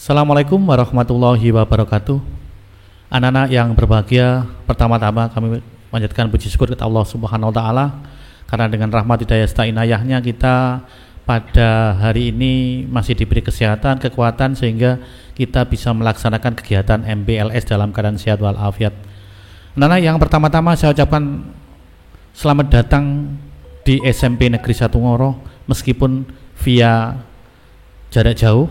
Assalamualaikum warahmatullahi wabarakatuh. Anak-anak yang berbahagia, pertama-tama kami panjatkan puji syukur kepada Allah Subhanahu wa taala karena dengan rahmat hidayah serta inayahnya kita pada hari ini masih diberi kesehatan, kekuatan sehingga kita bisa melaksanakan kegiatan MBLS dalam keadaan sehat walafiat. Anak-anak yang pertama-tama saya ucapkan selamat datang di SMP Negeri 1 Ngoro meskipun via jarak jauh.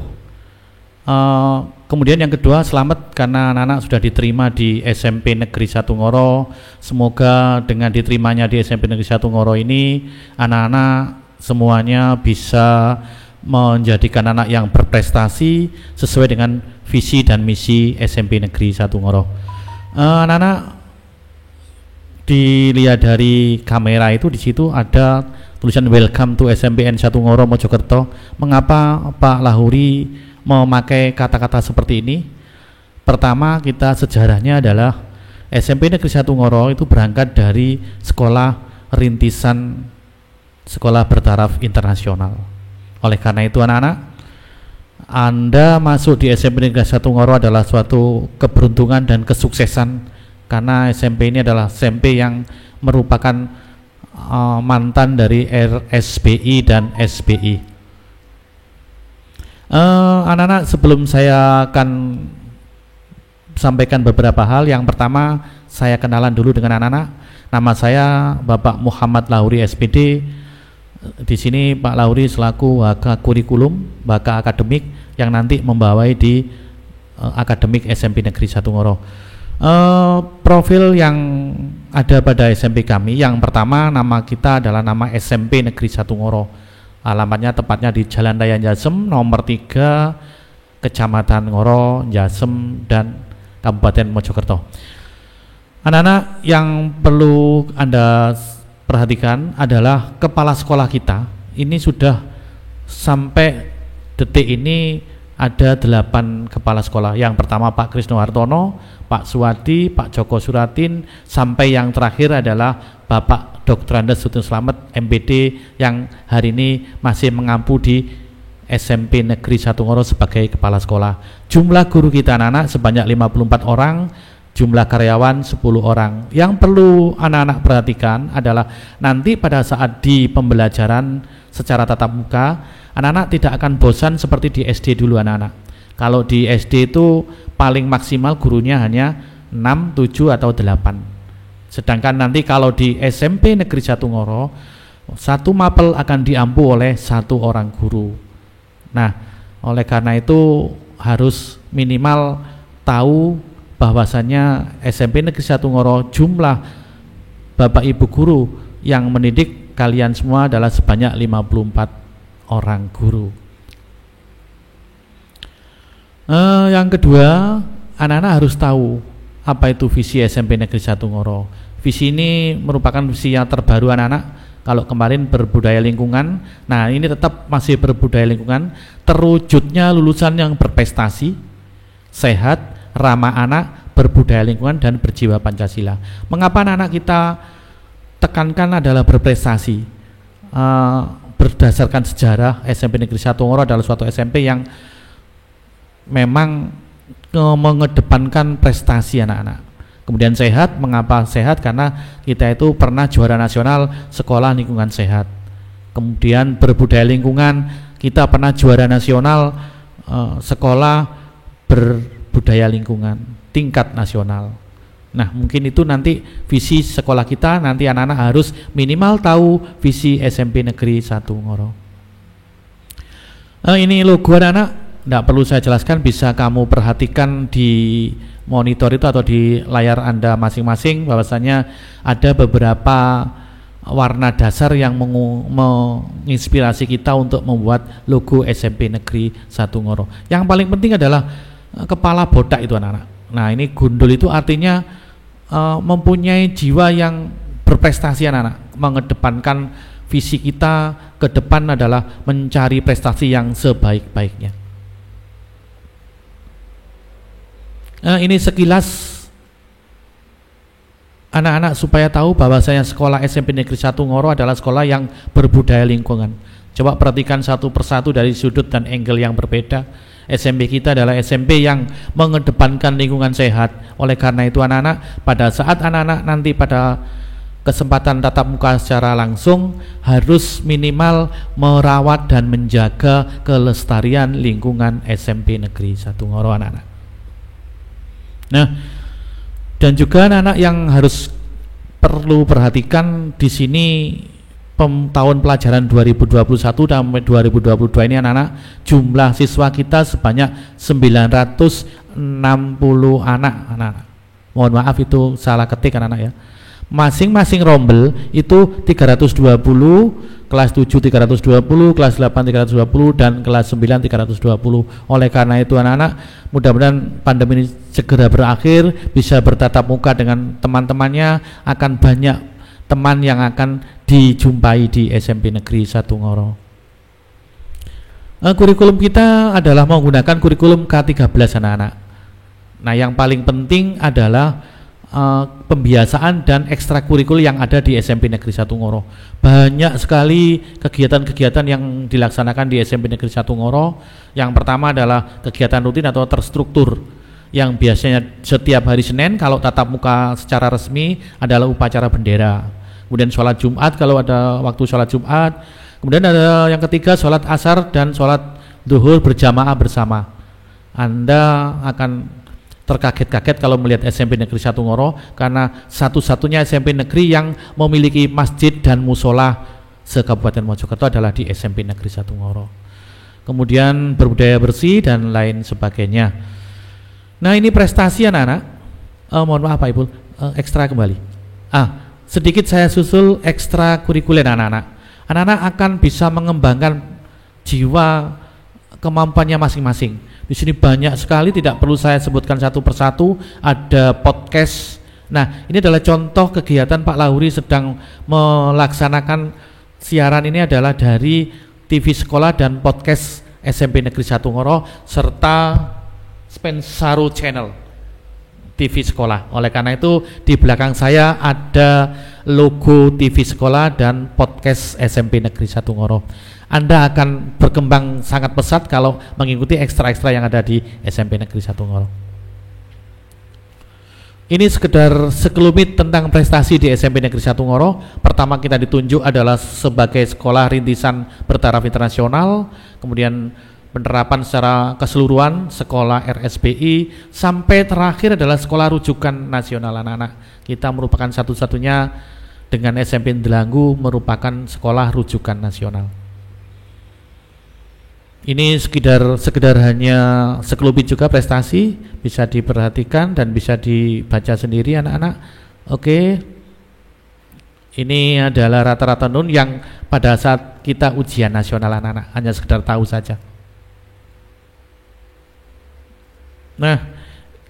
Kemudian yang kedua, selamat karena anak-anak sudah diterima di SMP Negeri 1 Ngoro. Semoga dengan diterimanya di SMP Negeri 1 Ngoro ini anak-anak semuanya bisa menjadikan anak yang berprestasi sesuai dengan visi dan misi SMP Negeri 1 Ngoro. Anak-anak dilihat dari kamera itu, di situ ada tulisan Welcome to SMPN 1 Ngoro Mojokerto. Mengapa Pak Lahuri memakai kata-kata seperti ini? Pertama, kita sejarahnya adalah SMP Negeri 1 Ngoro itu berangkat dari sekolah rintisan sekolah bertaraf internasional. Oleh karena itu anak-anak, Anda masuk di SMP Negeri 1 Ngoro adalah suatu keberuntungan dan kesuksesan karena SMP ini adalah SMP yang merupakan mantan dari RSBI dan SBI. Anak-anak, sebelum saya akan sampaikan beberapa hal, yang pertama saya kenalan dulu dengan anak-anak. Nama saya Bapak Muhammad Lahuri SPD. Di sini Pak Lahuri selaku Waka Kurikulum, Waka Akademik yang nanti membawai di Akademik SMP Negeri 1 Ngoro. Profil yang ada pada SMP kami, yang pertama nama kita adalah nama SMP Negeri 1 Ngoro. Alamatnya tepatnya di Jalan Raya Jasem nomor 3, Kecamatan Ngoro, Jasem, dan Kabupaten Mojokerto. Anak-anak, yang perlu Anda perhatikan adalah kepala sekolah kita ini sudah sampai detik ini ada 8 kepala sekolah. Yang pertama Pak Krisno Hartono, Pak Suwadi, Pak Joko Suratin, sampai yang terakhir adalah Bapak Dr. Andes Sugeng Slamet MPD yang hari ini masih mengampu di SMP Negeri 1 Ngoro sebagai kepala sekolah. Jumlah guru kita anak-anak sebanyak 54 orang, jumlah karyawan 10 orang. Yang perlu anak-anak perhatikan adalah nanti pada saat di pembelajaran secara tatap muka, anak-anak tidak akan bosan seperti di SD dulu anak-anak. Kalau di SD itu paling maksimal gurunya hanya 6, 7 atau 8. Sedangkan nanti kalau di SMP Negeri 1 Ngoro, satu mapel akan diampu oleh 1 orang guru. Nah, oleh karena itu harus minimal tahu bahwasannya SMP Negeri 1 Ngoro jumlah Bapak Ibu guru yang mendidik kalian semua adalah sebanyak 54 orang guru. Yang kedua, anak-anak harus tahu apa itu visi SMP Negeri 1 Ngoro. Visi ini merupakan visi yang terbaru anak-anak. Kalau kemarin berbudaya lingkungan, nah ini tetap masih berbudaya lingkungan. Terwujudnya lulusan yang berprestasi, sehat, ramah anak, berbudaya lingkungan, dan berjiwa Pancasila. Mengapa anak-anak kita tekankan adalah berprestasi? Berdasarkan sejarah, SMP Negeri 1 Ngoro adalah suatu SMP yang memang mengedepankan prestasi anak-anak. Kemudian sehat, mengapa sehat? Karena kita itu pernah juara nasional sekolah lingkungan sehat. Kemudian berbudaya lingkungan, kita pernah juara nasional sekolah berbudaya lingkungan tingkat nasional. Nah, mungkin itu nanti visi sekolah kita, nanti anak-anak harus minimal tahu visi SMP Negeri 1 Ngoro. Ini logo anak-anak, tidak perlu saya jelaskan, bisa kamu perhatikan di monitor itu atau di layar Anda masing-masing, bahwasanya ada beberapa warna dasar yang menginspirasi kita untuk membuat logo SMP Negeri 1 Ngoro. Yang paling penting adalah kepala botak itu anak-anak. Nah, ini gundul itu artinya mempunyai jiwa yang berprestasi anak-anak. Mengedepankan visi kita ke depan adalah mencari prestasi yang sebaik-baiknya. Ini sekilas anak-anak supaya tahu bahwasanya sekolah SMP Negeri 1 Ngoro adalah sekolah yang berbudaya lingkungan. Coba perhatikan satu persatu dari sudut dan angle yang berbeda. SMP kita adalah SMP yang mengedepankan lingkungan sehat. Oleh karena itu anak-anak, pada saat anak-anak nanti pada kesempatan tatap muka secara langsung harus minimal merawat dan menjaga kelestarian lingkungan SMP Negeri 1 Ngoro anak-anak. Nah, dan juga anak-anak yang harus perlu perhatikan di sini tahun pelajaran 2021 dan 2022 ini anak-anak, jumlah siswa kita sebanyak 960 anak. Mohon maaf itu salah ketik anak-anak ya. Masing-masing rombel itu 320, kelas 7 320, kelas 8 320 dan kelas 9 320. Oleh karena itu anak-anak, mudah-mudahan pandemi ini segera berakhir, bisa bertatap muka dengan teman-temannya, akan banyak teman yang akan dijumpai di SMP Negeri 1 Ngoro. Kurikulum kita adalah menggunakan kurikulum K13 anak-anak. Nah, yang paling penting adalah pembiasaan dan ekstrakurikul yang ada di SMP Negeri 1 Ngoro. Banyak sekali kegiatan-kegiatan yang dilaksanakan di SMP Negeri 1 Ngoro. Yang pertama adalah kegiatan rutin atau terstruktur yang biasanya setiap hari Senin kalau tatap muka secara resmi adalah upacara bendera. Kemudian sholat Jumat kalau ada waktu sholat Jumat. Kemudian ada yang ketiga sholat asar dan sholat zuhur berjamaah bersama. Anda akan terkaget-kaget kalau melihat SMP Negeri 1 Ngoro karena satu-satunya SMP negeri yang memiliki masjid dan musola se-Kabupaten Mojokerto adalah di SMP Negeri 1 Ngoro. Kemudian berbudaya bersih dan lain sebagainya. Nah, ini prestasi anak-anak. Mohon maaf Pak Ibu, ekstra kembali. Sedikit saya susul ekstra kurikuler anak-anak. Anak-anak akan bisa mengembangkan jiwa kemampuannya masing-masing. Di sini banyak sekali, tidak perlu saya sebutkan satu persatu. Ada podcast. Nah, ini adalah contoh kegiatan Pak Lauri sedang melaksanakan siaran ini adalah dari TV sekolah dan podcast SMP Negeri 1 Ngoro serta Spensaru Channel TV sekolah. Oleh karena itu di belakang saya ada logo TV sekolah dan podcast SMP Negeri 1 Ngoro. Anda akan berkembang sangat pesat kalau mengikuti ekstra-ekstra yang ada di SMP Negeri 1 Ngoro. Ini sekedar sekelumit tentang prestasi di SMP Negeri 1 Ngoro. Pertama kita ditunjuk adalah sebagai sekolah rintisan bertaraf internasional, kemudian penerapan secara keseluruhan sekolah RSBI, sampai terakhir adalah sekolah rujukan nasional anak-anak. Kita merupakan satu-satunya dengan SMP Delanggu merupakan sekolah rujukan nasional. Ini sekedar hanya sekelumit juga prestasi, bisa diperhatikan dan bisa dibaca sendiri anak-anak. Oke. Ini adalah rata-rata nun yang pada saat kita ujian nasional anak-anak, hanya sekedar tahu saja. Nah,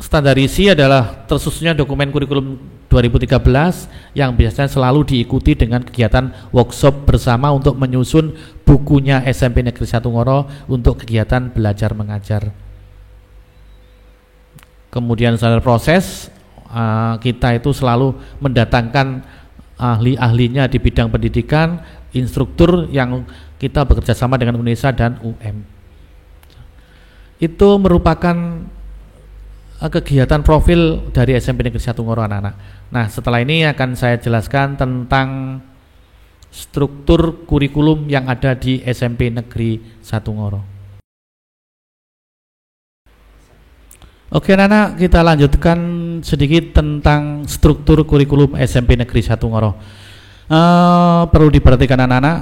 standar isi adalah tersusunnya dokumen kurikulum 2013 yang biasanya selalu diikuti dengan kegiatan workshop bersama untuk menyusun bukunya SMP Negeri 1 Ngoro untuk kegiatan belajar mengajar. Kemudian standar proses, kita itu selalu mendatangkan ahli-ahlinya di bidang pendidikan, instruktur yang kita bekerja sama dengan UNESA dan UM. Itu merupakan kegiatan profil dari SMP Negeri 1 Ngoro anak-anak. Nah, setelah ini akan saya jelaskan tentang struktur kurikulum yang ada di SMP Negeri 1 Ngoro. Oke anak-anak, kita lanjutkan sedikit tentang struktur kurikulum SMP Negeri 1 Ngoro. Perlu diperhatikan anak-anak,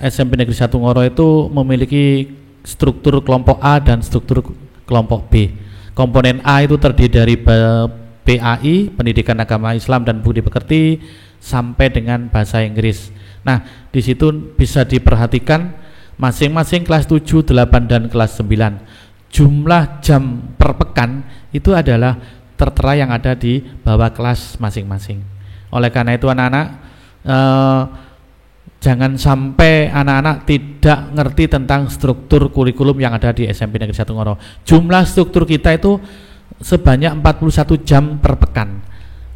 SMP Negeri 1 Ngoro itu memiliki struktur kelompok A dan struktur kelompok B. Komponen A itu terdiri dari PAI, Pendidikan Agama Islam dan Budi Pekerti, sampai dengan bahasa Inggris. Nah, di situ bisa diperhatikan masing-masing kelas 7, 8 dan kelas 9. Jumlah jam per pekan itu adalah tertera yang ada di bawah kelas masing-masing. Oleh karena itu anak-anak, jangan sampai anak-anak tidak ngerti tentang struktur kurikulum yang ada di SMP Negeri 1 Ngoro. Jumlah struktur kita itu sebanyak 41 jam per pekan.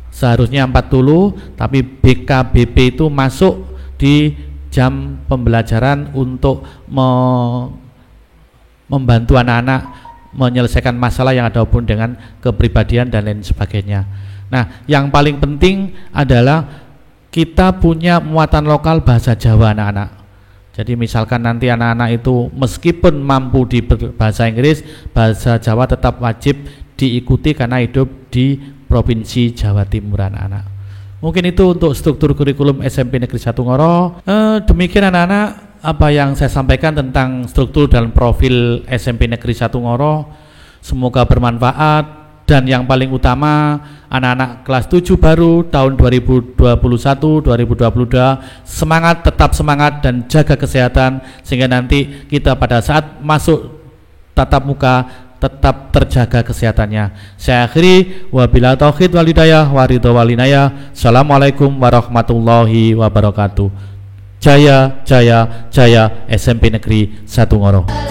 Seharusnya 40, tapi BKBP itu masuk di jam pembelajaran untuk membantu anak-anak menyelesaikan masalah yang ada hubungan dengan kepribadian dan lain sebagainya. Nah, yang paling penting adalah kita punya muatan lokal bahasa Jawa anak-anak. Jadi misalkan nanti anak-anak itu meskipun mampu di bahasa Inggris, bahasa Jawa tetap wajib diikuti karena hidup di Provinsi Jawa Timur anak-anak. Mungkin itu untuk struktur kurikulum SMP Negeri 1 Ngoro. Demikian anak-anak apa yang saya sampaikan tentang struktur dan profil SMP Negeri 1 Ngoro. Semoga bermanfaat. Dan yang paling utama, anak-anak kelas 7 baru tahun 2021-2022 semangat, tetap semangat dan jaga kesehatan sehingga nanti kita pada saat masuk tatap muka tetap terjaga kesehatannya. Saya akhiri, wabillahi taufiq wal hidayah wa ridho wal inayah. Assalamualaikum warahmatullahi wabarakatuh. Jaya, jaya, jaya SMP Negeri 1 Ngoro.